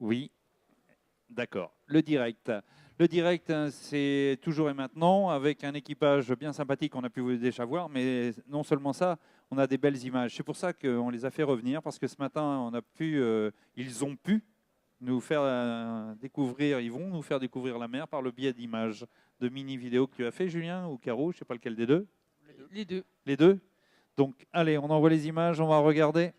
Oui, d'accord. Le direct. Le direct, c'est toujours et maintenant, avec un équipage bien sympathique qu'on a pu déjà voir, mais non seulement ça, on a des belles images. C'est pour ça qu'on les a fait revenir, parce que ce matin, ils ont pu nous faire découvrir, ils vont nous faire découvrir la mer par le biais d'images, de mini-vidéos que tu as fait, Julien, ou Caro, je ne sais pas lequel des deux. Les deux. Les deux. Donc, allez, on envoie les images, on va regarder.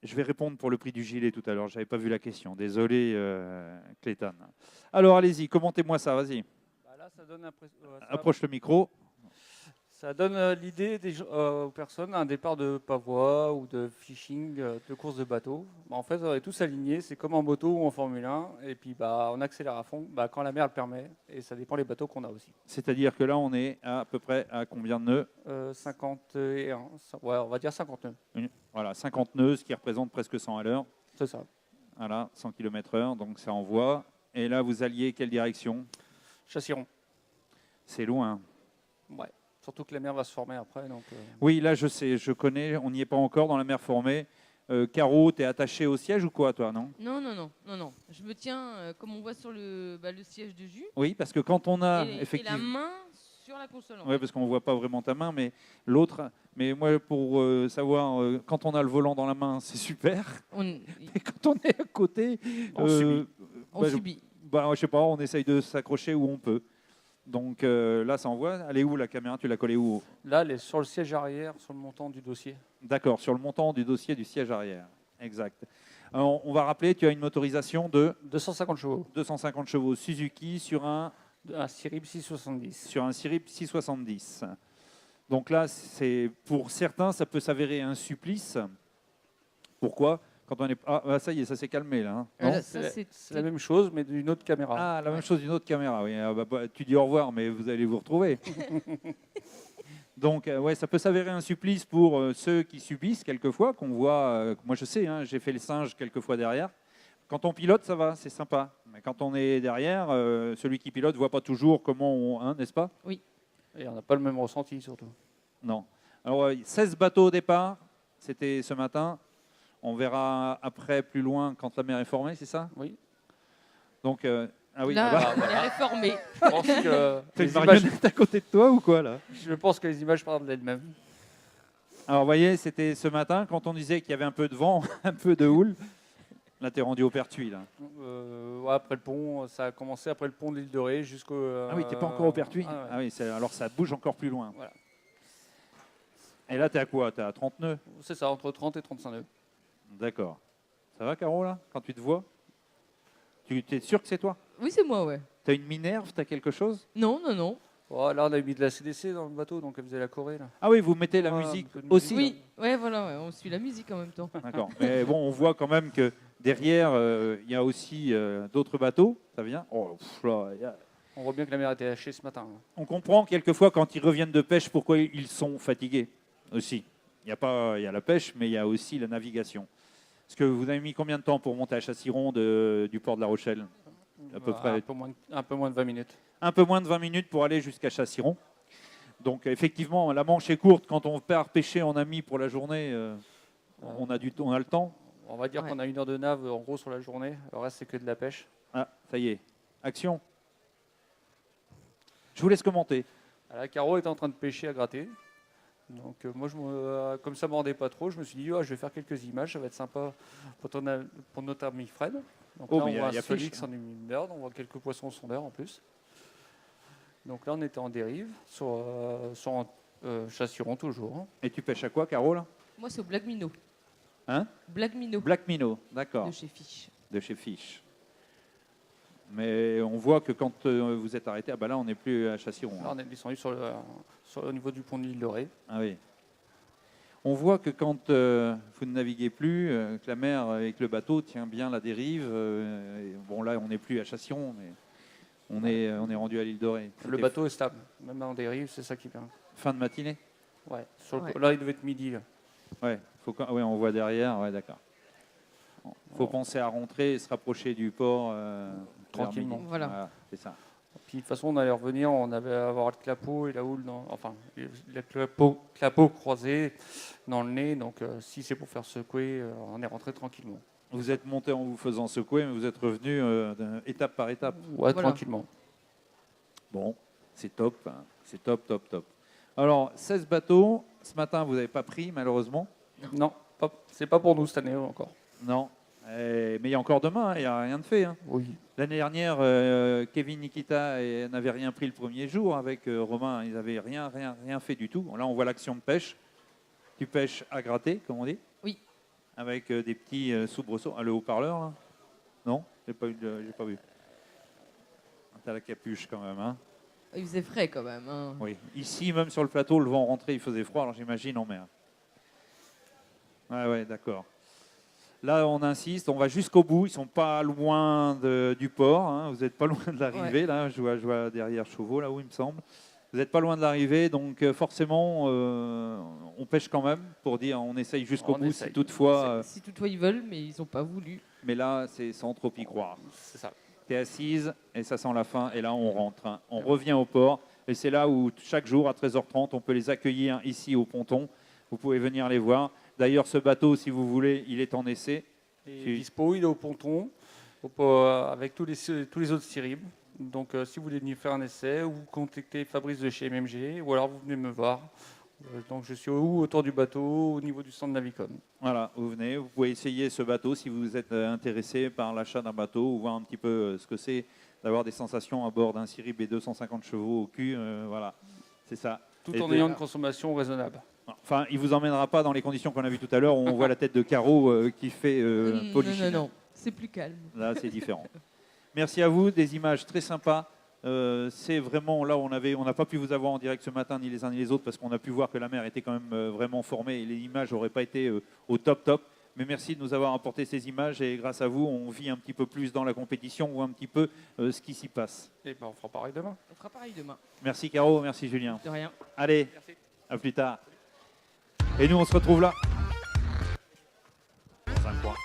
Je vais répondre pour le prix du gilet tout à l'heure. Je n'avais pas vu la question. Désolé, Clétane. Alors, allez-y, commentez-moi ça. Vas-y. Bah là, ça donne Approche le micro. ça donne l'idée aux personnes un départ de pavois ou de fishing, de course de bateau. Bah, en fait, on est tous alignés. C'est comme en moto ou en Formule 1. Et puis, bah, on accélère à fond quand la mer le permet. Et ça dépend des bateaux qu'on a aussi. C'est-à-dire que là, on est à peu près à combien de nœuds 51, ouais, on va dire 50 nœuds. Voilà, 50 nœuds, ce qui représente presque 100 à l'heure. C'est ça. Voilà, 100 km/h, donc ça envoie. Et là, vous alliez quelle direction? Chassiron. C'est loin. Ouais. Surtout que la mer va se former après. Donc, Oui, là, je sais, je connais. On n'y est pas encore dans la mer formée. Caro, tu es attaché au siège ou quoi, toi, non? Non. Je me tiens, comme on voit sur le siège de jus, Oui, parce que quand on a et la effectivement... main sur la console. Oui, parce qu'on ne voit pas vraiment ta main, mais l'autre. Mais moi, pour savoir, quand on a le volant dans la main, c'est super. Et quand on est à côté, On subit. On subit. Je sais pas, on essaye de s'accrocher où on peut. Donc là, ça envoie. Elle est où la caméra? Tu l'as collée où? Là, elle est sur le siège arrière, sur le montant du dossier. D'accord, sur le montant du dossier du siège arrière. Exact. Alors, on va rappeler, tu as une motorisation de 250 chevaux. 250 chevaux Suzuki sur un Sirip 670. sur un Sirip 670. Donc là, pour certains, ça peut s'avérer un supplice. Pourquoi? Quand on est... ça y est, ça s'est calmé là. Hein. Non C'est la même chose, mais d'une autre caméra. Ah, la même chose d'une autre caméra. Oui. Tu dis au revoir, mais vous allez vous retrouver. Donc, ouais, ça peut s'avérer un supplice pour ceux qui subissent quelquefois, qu'on voit. Moi, je sais, hein, j'ai fait le singe quelquefois derrière. Quand on pilote, ça va, c'est sympa. Mais quand on est derrière, celui qui pilote ne voit pas toujours comment on... Hein, n'est-ce pas? Oui. Et on n'a pas le même ressenti, surtout. Non. Alors, 16 bateaux au départ, c'était ce matin. On verra après, plus loin, quand la mer est formée, c'est ça? Oui. Donc, ah oui, Là, elle est formée. Je pense que t'as une les marionnette images, à côté de toi ou quoi là? je pense que les images parlent d'elles-mêmes. Alors, vous voyez, c'était ce matin, quand on disait qu'il y avait un peu de vent, un peu de houle. Là, tu es rendu au Pertuis, là. Ouais, après le pont, ça a commencé après le pont de l'île de Ré jusqu'au... Ah oui, tu n'es pas encore au Pertuis? Ah ouais. Ah oui, alors ça bouge encore plus loin. Voilà. Et là, tu es à quoi? Tu es à 30 nœuds? C'est ça, entre 30 et 35 nœuds. D'accord. Ça va, Caro, là, quand tu te vois? Tu es sûr que c'est toi? Oui, c'est moi, ouais. Tu as une Minerve? Tu as quelque chose? Non. Oh, là, on a mis de la CDC dans le bateau, donc elle faisait la Corée. Là. Ah oui, vous mettez la Ouais, musique un peu de aussi? musique. Oui, ouais, voilà, ouais. On suit la musique en même temps. D'accord. Mais bon, on voit quand même que derrière, il y a aussi d'autres bateaux. Ça vient. Oh, là, On voit bien que la mer était hachée ce matin. on comprend quelquefois quand ils reviennent de pêche pourquoi ils sont fatigués aussi. Il y a la pêche, mais il y a aussi la navigation. Est-ce que vous avez mis combien de temps pour monter à Chassiron du port de La Rochelle? À peu près. Un peu moins de 20 minutes. Un peu moins de 20 minutes pour aller jusqu'à Chassiron. Donc effectivement, la Manche est courte. Quand on part pêcher en ami pour la journée, on a le temps. On va dire Ouais. qu'on a 1 heure de nave en gros sur la journée. Le reste, c'est que de la pêche. Ah, ça y est. Action. Je vous laisse commenter. La Caro était en train de pêcher à gratter. Donc moi, comme ça ne me rendait pas trop, je me suis dit, je vais faire quelques images, ça va être sympa pour notre ami Fred. Donc Oh, là, mais on voit il y a un Solix fiche. en Humminbird, on voit quelques poissons sondeurs en plus. Donc là, on était en dérive, sur Chassiron toujours. Et tu pêches à quoi, Caro, là? Moi, c'est au Black Minnow. Hein? Black Minnow. Black Minnow, d'accord. De chez Fish. De chez Fish. Mais on voit que quand vous êtes arrêté, là, on n'est plus à Chassiron. Là, on est descendu au niveau du pont de l'île de Ré. Ah oui. On voit que quand vous ne naviguez plus, que la mer avec le bateau tient bien la dérive. Bon, là, on n'est plus à Chassiron, mais on est rendu à l'île de Ré. Le bateau est stable, même en dérive, c'est ça qui vient. Fin de matinée? Ouais. Ouais. Là, il devait être midi. Là. Ouais, on voit derrière, ouais, d'accord. Il faut penser à rentrer et se rapprocher du port Tranquillement. vers midi. Voilà. C'est ça. Puis de toute façon, on allait revenir, on avait à avoir le clapot et la houle, le clapot croisé dans le nez. Donc si c'est pour faire secouer, on est rentré tranquillement. Vous êtes monté en vous faisant secouer, mais vous êtes revenu étape par étape. Ouais, Voilà. tranquillement. Bon, c'est top, hein. C'est top, top, top. Alors, 16 bateaux. Ce matin, vous n'avez pas pris, malheureusement. Non, c'est pas pour nous cette année encore. Non. Mais il y a encore demain, hein, il n'y a rien de fait. Hein. Oui. L'année dernière, Kevin Nikita n'avait rien pris le premier jour. Avec Romain, ils n'avaient rien fait du tout. Là, on voit l'action de pêche. Tu pêches à gratter, comme on dit. Oui. Avec des petits soubresauts. Ah, le haut-parleur, là. Non, j'ai pas vu. T'as la capuche quand même. Hein. Il faisait frais quand même. Hein. Oui. Ici, même sur le plateau, le vent rentrait, il faisait froid. Alors j'imagine en mer. Ouais, d'accord. Là, on insiste, on va jusqu'au bout. Ils sont pas loin du port. Hein. Vous n'êtes pas loin de l'arrivée. Ouais. Là, je vois derrière Chauveau, là où il me semble. Vous n'êtes pas loin de l'arrivée, donc forcément, on pêche quand même pour dire on essaye jusqu'au On bout. essaye. Si toutefois, Si toutefois ils veulent, mais ils n'ont pas voulu. mais là, c'est sans trop y croire. C'est ça. Tu es assise et ça sent la fin. Et là, on rentre. Hein. On revient au port. Et c'est là où chaque jour, à 13h30, on peut les accueillir ici au ponton. Vous pouvez venir les voir. D'ailleurs, ce bateau, si vous voulez, il est en essai. Il est dispo, il est au ponton, avec tous les autres Sirib. Donc si vous voulez venir faire un essai, ou vous contactez Fabrice de chez MMG, ou alors vous venez me voir. Donc je suis autour du bateau, au niveau du centre Navicom. Voilà, vous venez, vous pouvez essayer ce bateau si vous êtes intéressé par l'achat d'un bateau ou voir un petit peu ce que c'est d'avoir des sensations à bord d'un Sirib et 250 chevaux au cul. Voilà, c'est ça. Tout Et en de- ayant une consommation raisonnable. Enfin, il vous emmènera pas dans les conditions qu'on a vues tout à l'heure où on voit la tête de Caro qui fait polichinelle. Non, c'est plus calme. Là, c'est différent. Merci à vous, des images très sympas. C'est vraiment là où on n'a pas pu vous avoir en direct ce matin, ni les uns ni les autres, parce qu'on a pu voir que la mer était quand même vraiment formée et les images n'auraient pas été au top. Mais merci de nous avoir apporté ces images et grâce à vous, on vit un petit peu plus dans la compétition, on voit un petit peu ce qui s'y passe. Et ben on fera pareil demain. On fera pareil demain. Merci Caro, merci Julien. De rien. Allez, Merci. à plus tard. Et nous, on se retrouve là. Dans un coin.